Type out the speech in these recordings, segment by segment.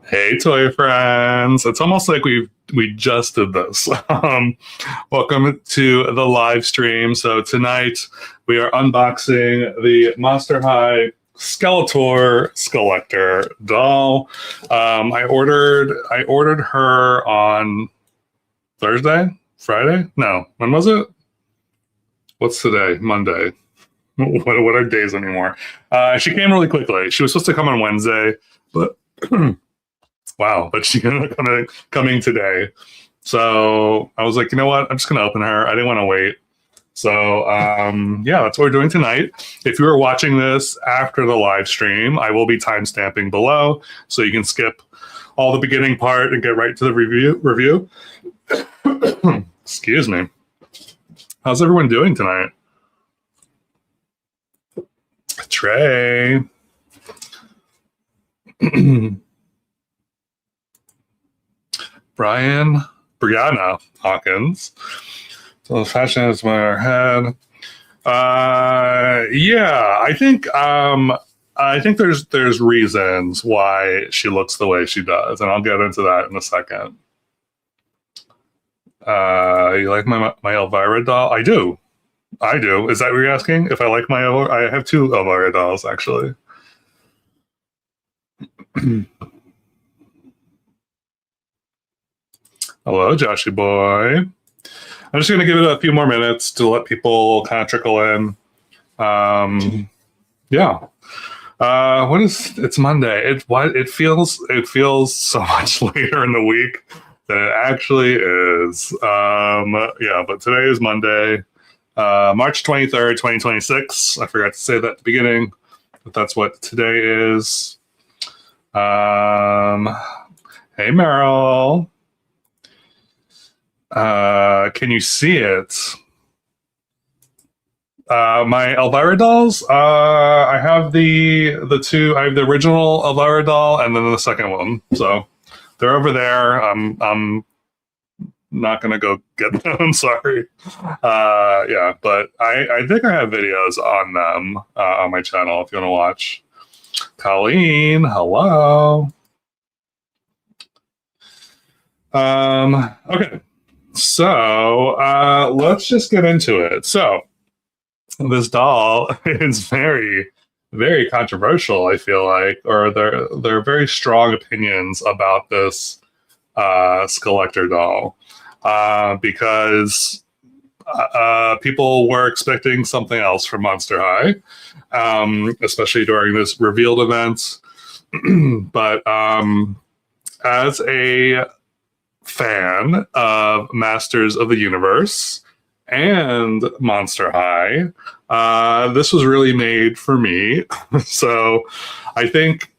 Hey, toy friends! It's almost like we just did this. Welcome to the live stream. So tonight we are unboxing the Monster High Skeletor Skeletor doll. I ordered her on Thursday, Friday. No, when was it? What's today? Monday. What are days anymore? She came really quickly. She was supposed to come on Wednesday, but wow, but she ended up coming today. So I was like, you know what? I'm just going to open her. I didn't want to wait. So yeah, that's what we're doing tonight. If you are watching this after the live stream, I will be timestamping below, so you can skip all the beginning part and get right to the review. Excuse me. How's everyone doing tonight? Trey. Brianna Hawkins. So the fashion is in our head. Yeah, I think there's reasons why she looks the way she does, and I'll get into that in a second. You like my Elvira doll? I do. Is that what you're asking? If I like my Elvira? I have two Elvira dolls, actually. Hello, Joshy boy. I'm just going to give it a few more minutes to let people kind of trickle in. Yeah. It's Monday. It feels so much later in the week than it actually is. Yeah, but today is Monday, March 23rd, 2026. I forgot to say that at the beginning, but that's what today is. Hey, Meryl. Can you see it? My Elvira dolls. I have the two. I have the original Elvira doll, and then the second one. So they're over there. I'm not gonna go get them. I'm sorry. Yeah, but I think I have videos on them on my channel if you want to watch. Colleen, hello. Okay. So let's just get into it. So this doll is very, very controversial, I feel like, or there are very strong opinions about this Skeletor doll because people were expecting something else from Monster High, especially during this revealed event. But as a fan of Masters of the Universe and Monster High, this was really made for me. So I think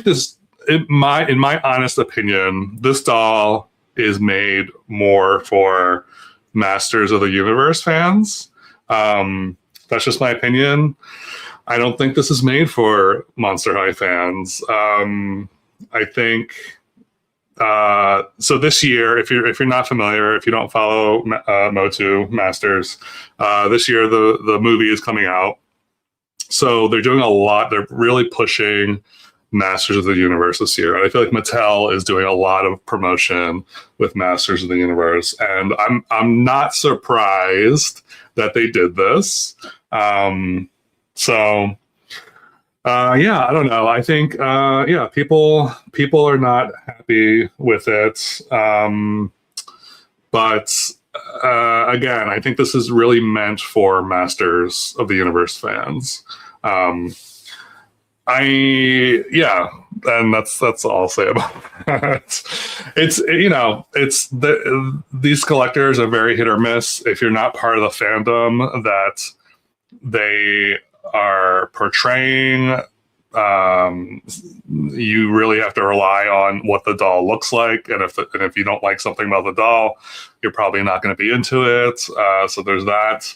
this, in my honest opinion, this doll is made more for Masters of the Universe fans. That's just my opinion. I don't think this is made for Monster High fans. I think so this year, if you're not familiar, if you don't follow MOTU Masters, this year the movie is coming out. So they're doing a lot. They're really pushing Masters of the Universe this year. And I feel like Mattel is doing a lot of promotion with Masters of the Universe, and I'm not surprised that they did this. So. Yeah, I don't know. I think yeah, people are not happy with it. But again, I think this is really meant for Masters of the Universe fans. Yeah, and that's all I'll say about that. These collectors are very hit or miss. If you're not part of the fandom that they are portraying, you really have to rely on what the doll looks like, and if you don't like something about the doll, you're probably not going to be into it. So there's that.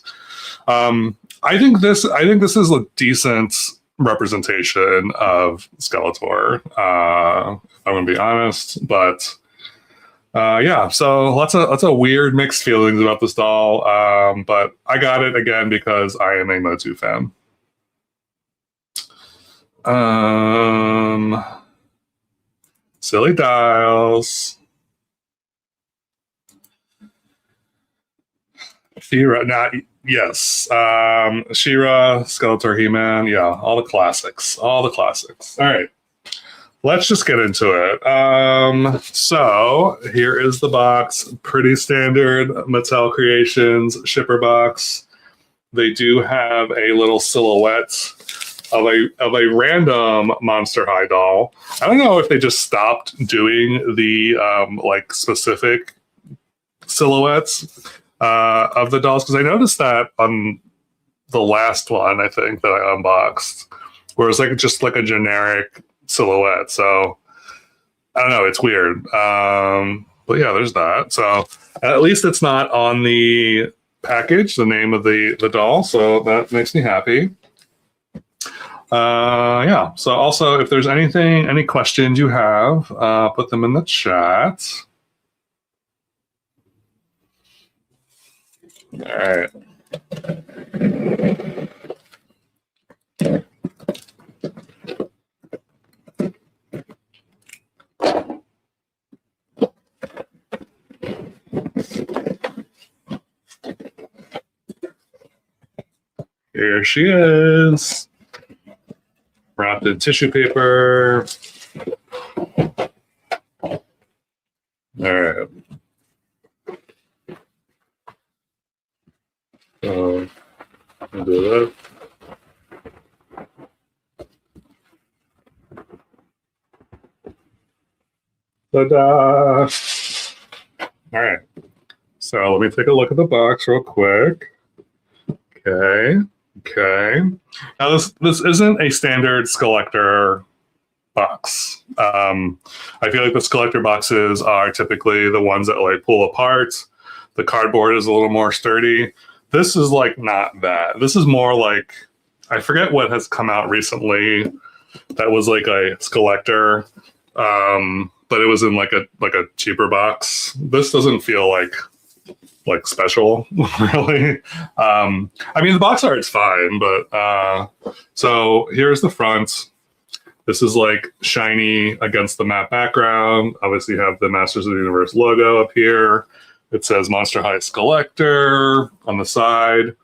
I think this is a decent representation of Skeletor. If I'm going to be honest, but yeah, so lots of weird mixed feelings about this doll. But I got it again because I am a MOTU fan. Silly Dials. She-Ra, not yes. She-Ra, Skeletor, He-Man, yeah, all the classics. All the classics. All right. Let's just get into it. So here is the box. Pretty standard Mattel Creations shipper box. They do have a little silhouette of a random Monster High doll. I don't know if they just stopped doing the like specific silhouettes of the dolls, because I noticed that on the last one, I think, that I unboxed, where it's like just like a generic silhouette. So I don't know, it's weird. But yeah, there's that. So at least it's not on the package, the name of the doll, so that makes me happy. Yeah, so also if there's any questions you have, put them in the chat. All right. Here she is, wrapped in tissue paper. All right. So, I'll do that. Ta-da! All right. So let me take a look at the box real quick. Okay. Now this isn't a standard Skeletor box. I feel like the Skeletor boxes are typically the ones that like pull apart. The cardboard is a little more sturdy. This is like not that. This is more like, I forget what has come out recently that was like a Skeletor, but it was in like a cheaper box. This doesn't feel like special, really. I mean, the box art's fine, but so here's the front. This is like shiny against the matte background. Obviously, you have the Masters of the Universe logo up here. It says Monster High Skeletor on the side.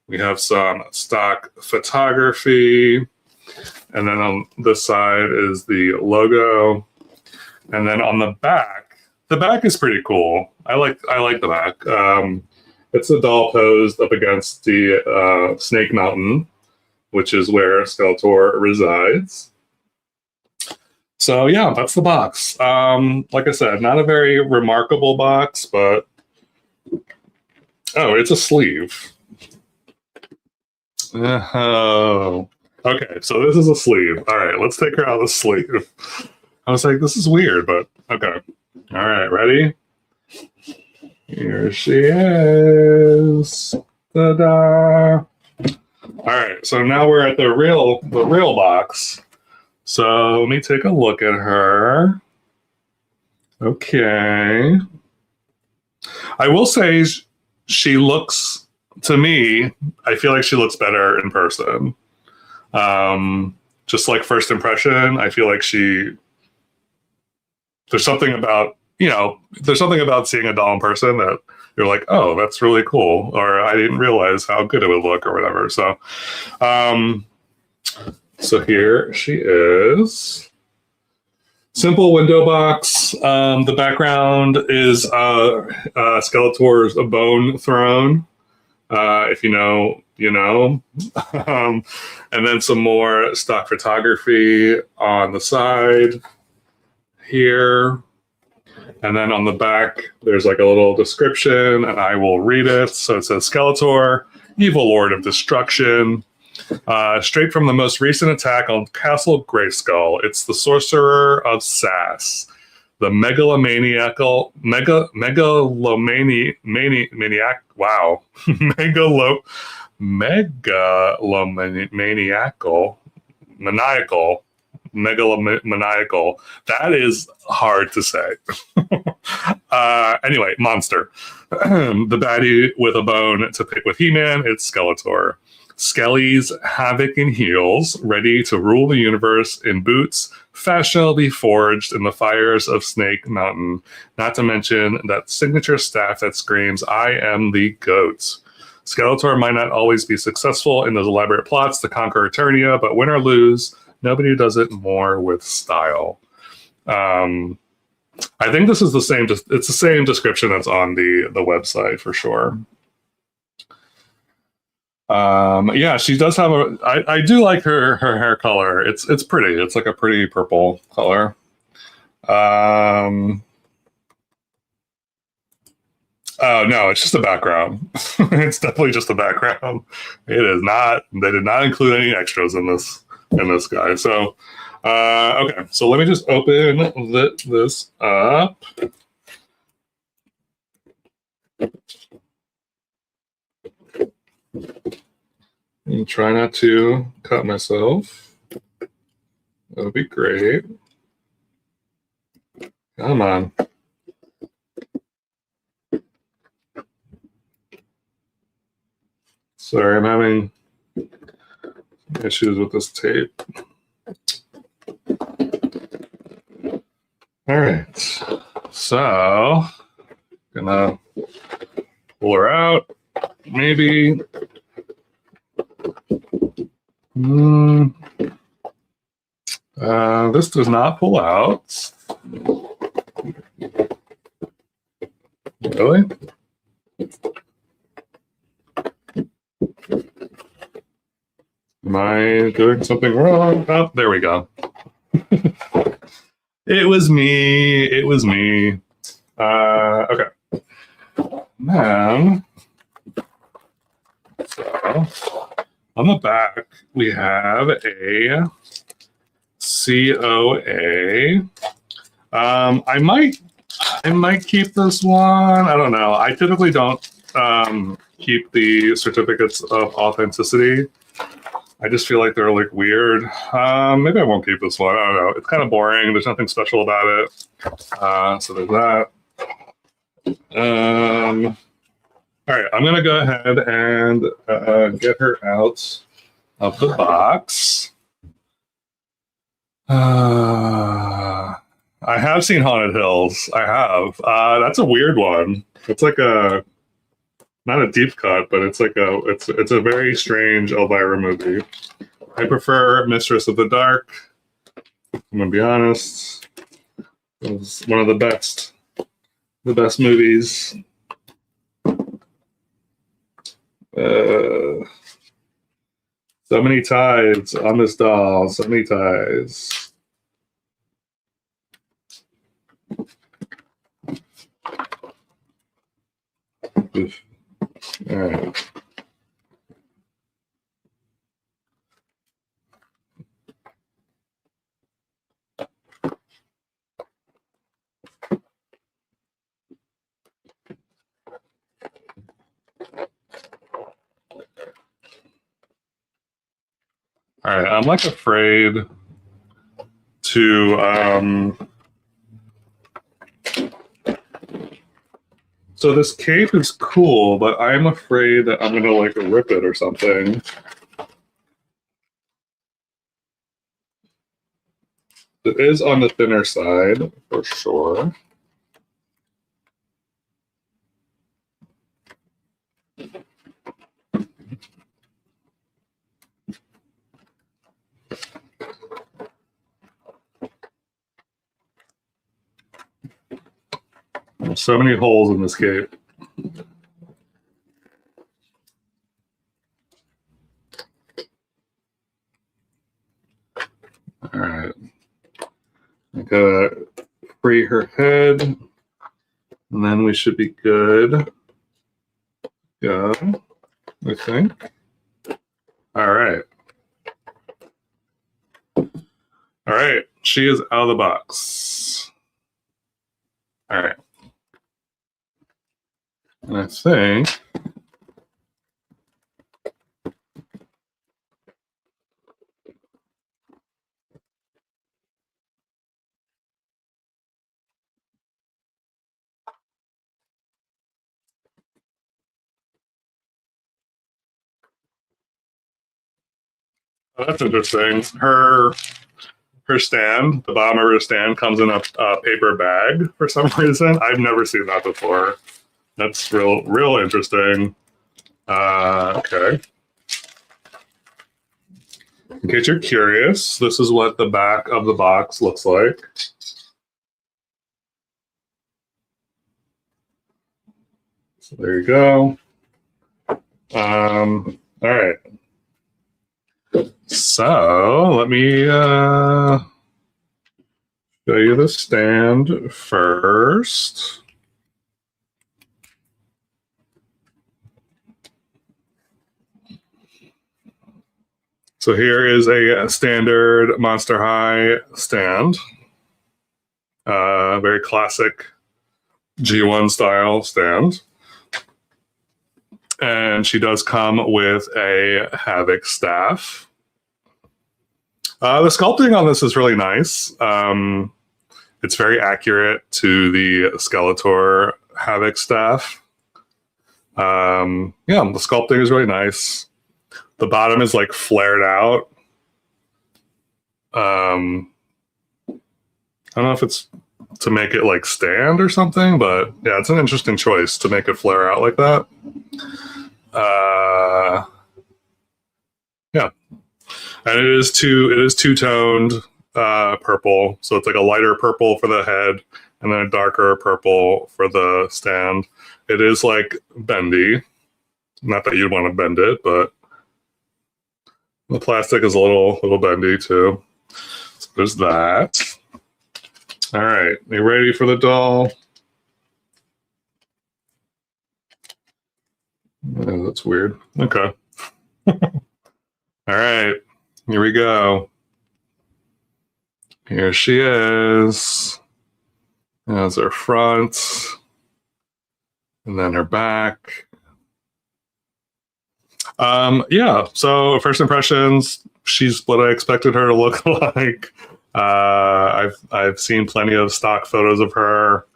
We have some stock photography, and then on this side is the logo. And then on the back is pretty cool. I like the back. It's a doll posed up against the Snake Mountain, which is where Skeletor resides. So yeah, that's the box. Like I said, not a very remarkable box, but oh, it's a sleeve. Oh, okay. So this is a sleeve. All right, let's take her out of the sleeve. I was like, this is weird, but okay. All right, ready? Here she is. Ta-da! All right, so now we're at the real box. So let me take a look at her. Okay. I will say she looks, to me, I feel like she looks better in person. Just like first impression, I feel like there's something about seeing a doll in person that you're like, oh, that's really cool, or I didn't realize how good it would look, or whatever. So here she is. Simple window box. The background is Skeletor's bone throne. If you know, you know. And then some more stock photography on the side here. And then on the back, there's like a little description, and I will read it. So it says, Skeletor, evil lord of destruction. Straight from the most recent attack on Castle Grayskull, it's the sorcerer of Sass, the megalomaniac. Wow, megalomaniacal. That is hard to say. Anyway, monster. The baddie with a bone to pick with He-Man. It's Skeletor. Skelly's havoc in heels, ready to rule the universe in boots Fast shall be forged in the fires of Snake Mountain, not to mention that signature staff that screams, I am the GOAT. Skeletor might not always be successful in those elaborate plots to conquer Eternia, but win or lose, nobody does it more with style. I think this is the same. It's the same description that's on the website for sure. Yeah, she does have a. I do like her hair color. It's pretty. It's like a pretty purple color. Oh no, it's just a background. It's definitely just a background. It is not. They did not include any extras in this guy. So, okay. So let me just open this up. And try not to cut myself. That would be great. Come on. Sorry, I'm having issues with this tape. All right. So, gonna pull her out. Maybe. This does not pull out. Really? Am I doing something wrong? Oh, there we go. It was me. It was me. Okay. Then, so on the back, we have a COA. I might keep this one. I don't know. I typically don't keep the certificates of authenticity. I just feel like they're like weird. Maybe I won't keep this one. I don't know. It's kind of boring. There's nothing special about it. So there's that. All right, I'm gonna go ahead and get her out of the box. I have seen Haunted Hills. I have. That's a weird one. It's like a not a deep cut, but it's like it's a very strange Elvira movie. I prefer Mistress of the Dark. I'm gonna be honest. It was one of the best movies. So many ties on this doll. So many ties. Oof. All right. All right, I'm like afraid to so this cape is cool, but I'm afraid that I'm gonna like rip it or something. It is on the thinner side for sure. There's so many holes in this cape. All right. I gotta free her head, and then we should be good. Go, I think. All right. All right. She is out of the box. All right. And I think oh, that's interesting. Her her stand, the bottom of her stand comes in a paper bag for some reason. I've never seen that before. That's real interesting. Okay. In case you're curious, this is what the back of the box looks like. So there you go. All right. So let me show you the stand first. So here is a standard Monster High stand. Very classic G1 style stand. And she does come with a Havoc staff. The sculpting on this is really nice. It's very accurate to the Skeletor Havoc staff. Yeah, the sculpting is really nice. The bottom is like flared out. I don't know if it's to make it like stand or something, but yeah, it's an interesting choice to make it flare out like that. Yeah, and it is two-toned purple, so it's like a lighter purple for the head and then a darker purple for the stand. It is like bendy, not that you'd want to bend it, but the plastic is a little bendy too. So there's that. All right, you ready for the doll? Oh, that's weird. Okay. All right, here we go. Here she is. There's her front, and then her back. Yeah, so first impressions, she's what I expected her to look like. I've seen plenty of stock photos of her.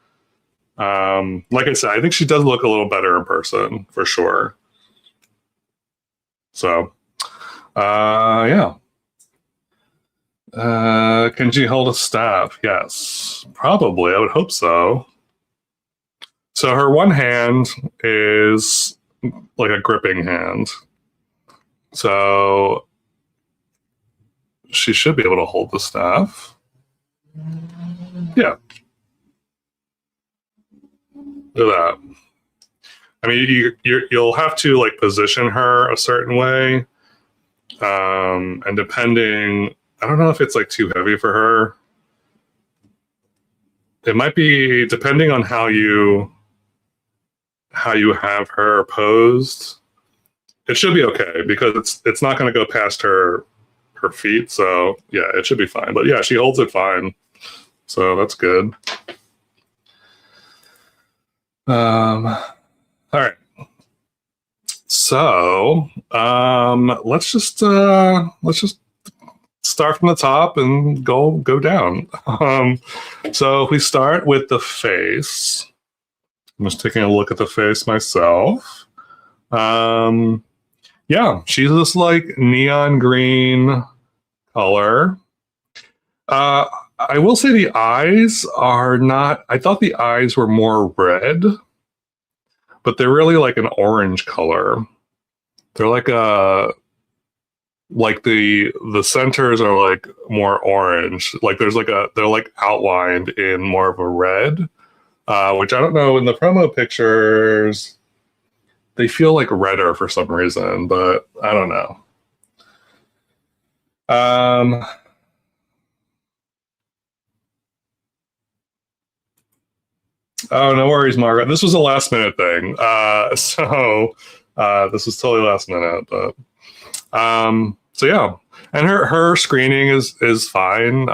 Like I said, I think she does look a little better in person for sure. So, yeah. Can she hold a staff? Yes, probably. I would hope so. So her one hand is like a gripping hand. So she should be able to hold the staff. Yeah. Look at that. I mean, you'll have to like position her a certain way. And depending, I don't know if it's like too heavy for her. It might be depending on how you have her posed. It should be okay because it's not going to go past her feet. So yeah, it should be fine. But yeah, she holds it fine. So that's good. All right. So let's just start from the top and go down. So if we start with the face, I'm just taking a look at the face myself. Yeah, she's this like neon green color. I will say the eyes are not, I thought the eyes were more red, but they're really like an orange color. They're like the centers are like more orange. Like they're like outlined in more of a red, which I don't know, in the promo pictures, they feel like redder for some reason, but I don't know. Oh, no worries, Margaret. This was a last minute thing. So this was totally last minute, but so yeah. And her screening is fine.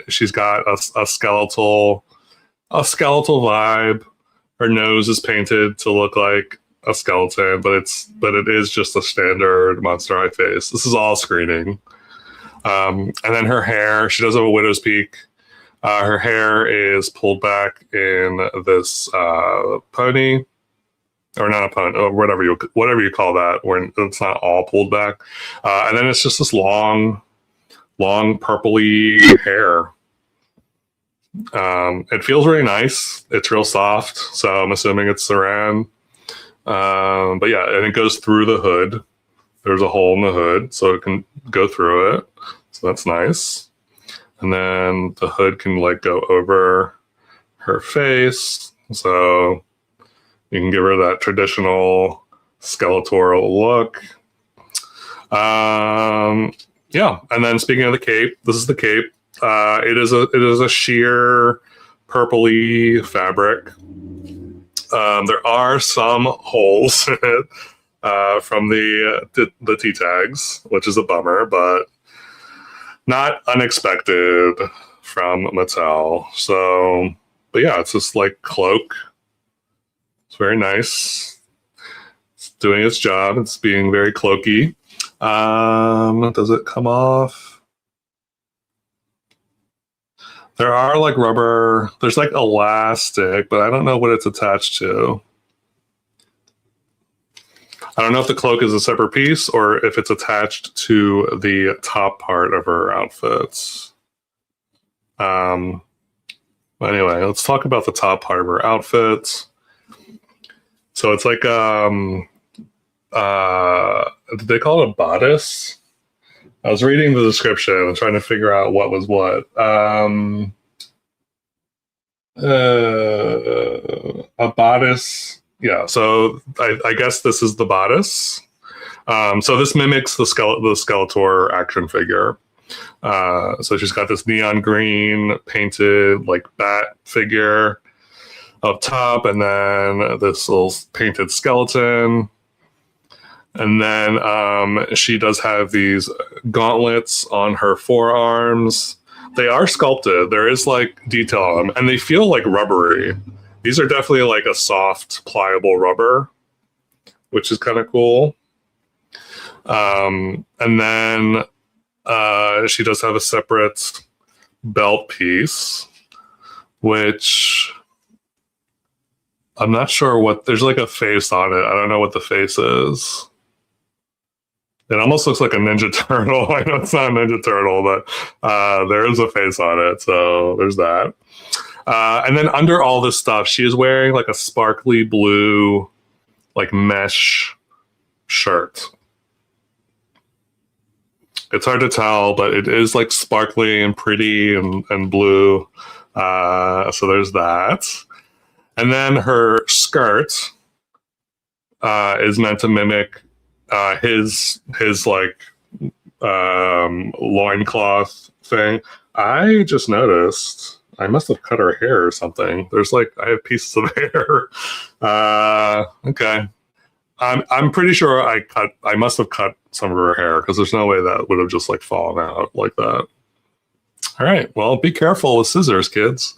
She's got a skeletal vibe. Her nose is painted to look like a skeleton, but it is just a standard Monster High face. This is all screening. And then her hair, she does have a widow's peak. Her hair is pulled back in this pony, or not a pony, or whatever you call that, when it's not all pulled back. And then it's just this long long purpley hair. It feels really nice. It's real soft, so I'm assuming it's saran. But yeah, and it goes through the hood. There's a hole in the hood, so it can go through it. So that's nice. And then the hood can like go over her face, so you can give her that traditional Skeletor look. Yeah, and then speaking of the cape, this is the cape. It is a sheer purpley fabric. There are some holes in it from the T tags, which is a bummer, but not unexpected from Mattel. So, but yeah, it's this like cloak. It's very nice. It's doing its job. It's being very cloaky. Does it come off? There are like rubber, there's like elastic, but I don't know what it's attached to. I don't know if the cloak is a separate piece or if it's attached to the top part of her outfits. Anyway, let's talk about the top part of her outfit. So it's like, did they call it a bodice? I was reading the description and trying to figure out what was what. A bodice. Yeah, so I guess this is the bodice. So this mimics the Skeletor action figure. So she's got this neon green painted like bat figure up top, and then this little painted skeleton. And then she does have these gauntlets on her forearms. They are sculpted. There is like detail on them, and they feel like rubbery. These are definitely like a soft, pliable rubber, which is kind of cool. And then she does have a separate belt piece, which I'm not sure what. There's like a face on it. I don't know what the face is. It almost looks like a Ninja Turtle. I know it's not a Ninja Turtle, but there is a face on it. So there's that. And then under all this stuff, she is wearing like a sparkly blue, like mesh shirt. It's hard to tell, but it is like sparkly and pretty and blue. So there's that. And then her skirt is meant to mimic his like loincloth thing. I just noticed I must have cut her hair or something. There's like I have pieces of hair. Okay. I'm pretty sure I must have cut some of her hair because there's no way that would have just like fallen out like that. All right. Well, be careful with scissors, kids.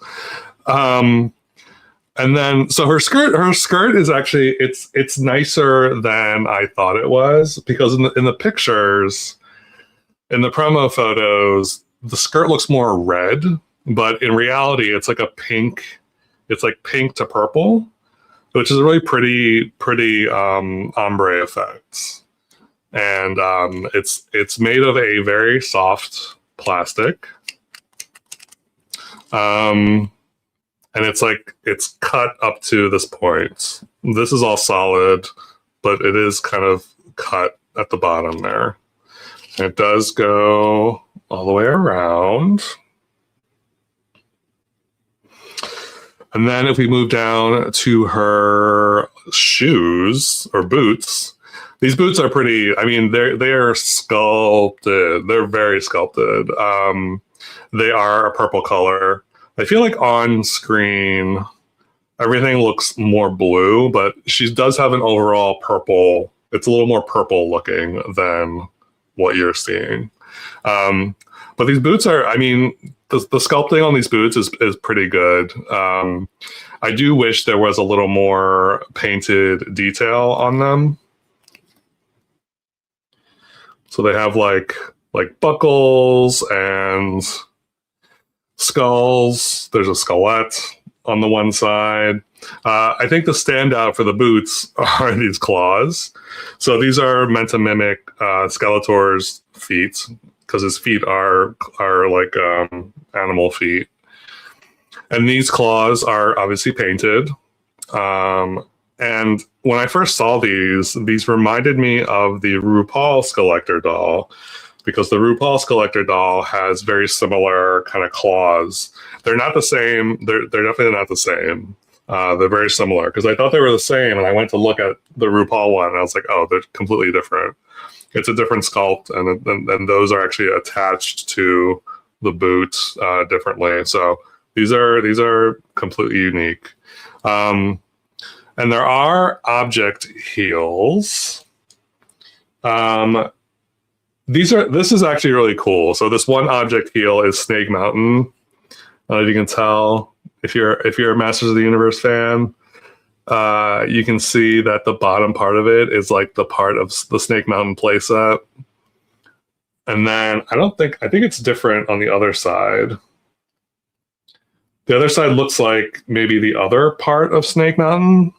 And then, so her skirt is actually, it's nicer than I thought it was, because in the pictures, in the promo photos, the skirt looks more red, but in reality, it's like a pink, it's like pink to purple, which is a really pretty ombre effect. And it's made of a very soft plastic. And it's cut up to this point. This is all solid, but it is kind of cut at the bottom there. And it does go all the way around. And then if we move down to her shoes or boots, these boots are pretty, I mean, they are sculpted. They're very sculpted. They are a purple color. I feel like on screen, everything looks more blue, but she does have an overall purple. It's a little more purple looking than what you're seeing. But these boots are, I mean, the sculpting on these boots is pretty good. I do wish there was a little more painted detail on them. So they have like buckles and skulls. There's a skelette on the one side. I think the standout for the boots are these claws. So these are meant to mimic Skeletor's feet. because his feet are like animal feet. And these claws are obviously painted. And when I first saw these reminded me of the RuPaul Skeletor doll, because the RuPaul Skeletor doll has very similar kind of claws. They're not the same. They're definitely not the same. They're very similar, because I thought they were the same, and I went to look at the RuPaul one, and I was like, oh, they're completely different. It's a different sculpt, and those are actually attached to the boot differently. So these are completely unique. And there are object heels. This is actually really cool. So this one object heel is Snake Mountain. I don't know if you can tell, if you're a Masters of the Universe fan, you can see that the bottom part of it is like the part of the Snake Mountain playset. And then I think it's different on the other side. The other side looks like maybe the other part of Snake Mountain.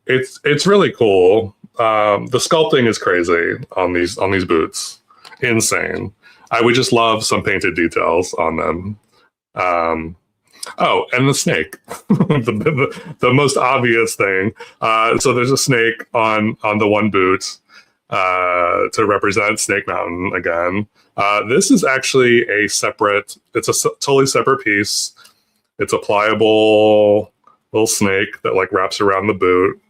It's really cool. The sculpting is crazy on these boots. Insane. I would just love some painted details on them. Oh, and the snake, the most obvious thing. So there's a snake on the one boot to represent Snake Mountain again. This is actually it's a totally separate piece. It's a pliable little snake that like wraps around the boot.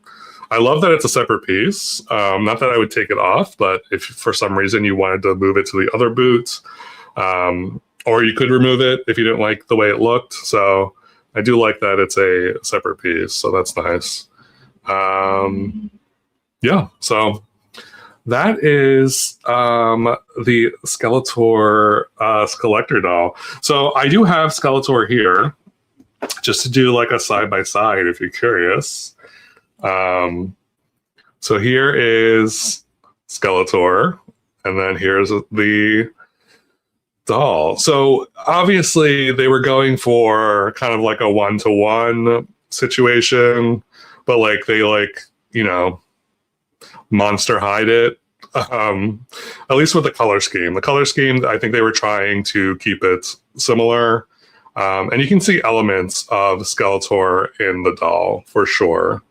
I love that it's a separate piece. Not that I would take it off, but if for some reason you wanted to move it to the other boot, or you could remove it if you didn't like the way it looked. So I do like that it's a separate piece. So that's nice. Yeah, so that is the Skeletor Skeletor doll. So I do have Skeletor here, just to do like a side-by-side if you're curious. So here is Skeletor, and then here's the doll. So obviously they were going for kind of like a one-to-one situation, but like they Monster Hide it. At least with the color scheme. The color scheme, I think they were trying to keep it similar. And you can see elements of Skeletor in the doll for sure.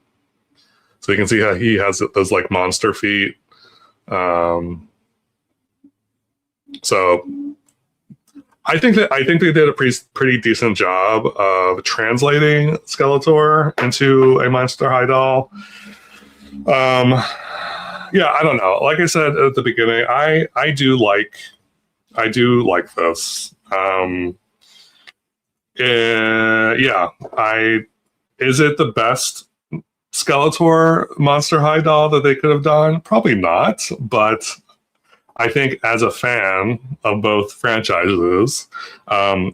So you can see how he has those like monster feet. So I think they did a pretty decent job of translating Skeletor into a Monster High doll. Yeah, I don't know. Like I said at the beginning, I do like this. Yeah, is it the best Skeletor Monster High doll that they could have done? Probably not, but I think as a fan of both franchises,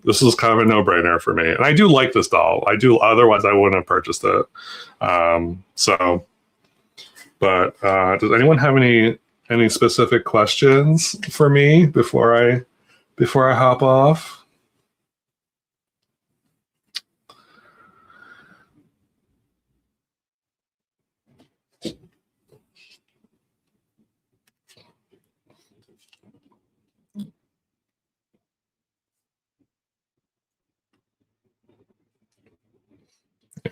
this is kind of a no-brainer for me. And I do like this doll. I do, otherwise I wouldn't have purchased it. But does anyone have any specific questions for me before I hop off?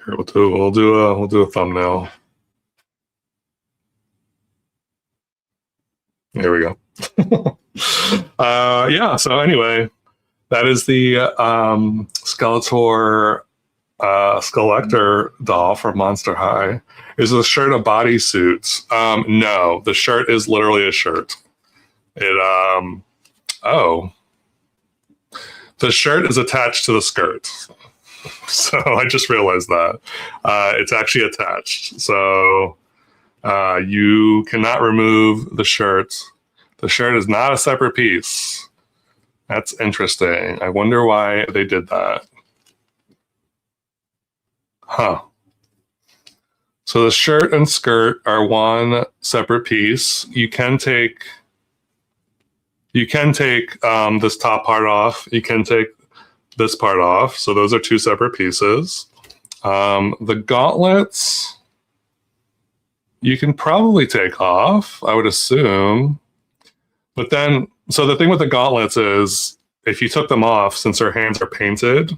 Here, we'll do a thumbnail. There we go. Yeah, so anyway, that is the Skeletor Skeletor doll from Monster High. Is the shirt a bodysuit? No, the shirt is literally a shirt. The shirt is attached to the skirt. So I just realized that. It's actually attached. So you cannot remove the shirt. The shirt is not a separate piece. That's interesting. I wonder why they did that. Huh. So the shirt and skirt are one separate piece. You can take this top part off. You can take this part off. So those are two separate pieces. The gauntlets, you can probably take off, I would assume. But then So the thing with the gauntlets is, if you took them off, since her hands are painted,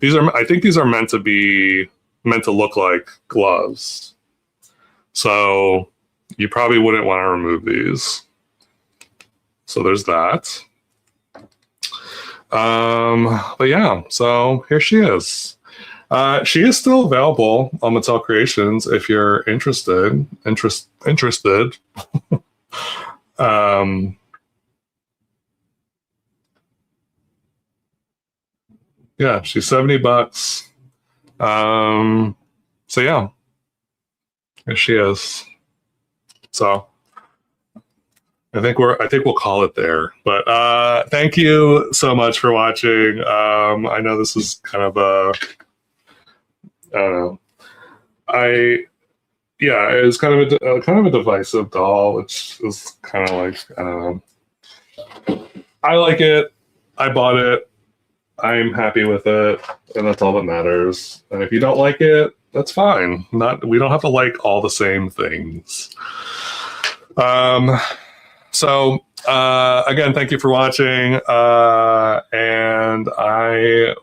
I think these are meant to look like gloves. So you probably wouldn't want to remove these. So there's that. But yeah, so here she is. She is still available on Mattel Creations if you're interested. Yeah, she's $70. So yeah, here she is. So I think we'll call it there. But thank you so much for watching. I know this is kind of I don't know. It was kind of a divisive doll, which is kind of like, I don't know. I like it. I bought it. I'm happy with it, and that's all that matters. And if you don't like it, that's fine. We don't have to like all the same things. So again, thank you for watching, and I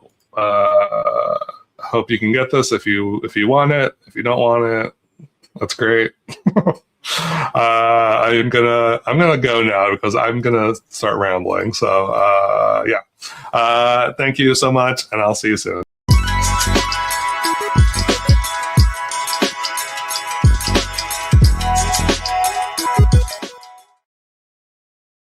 hope you can get this if you want it. If you don't want it, that's great. I'm gonna go now because I'm gonna start rambling. So yeah, thank you so much, and I'll see you soon.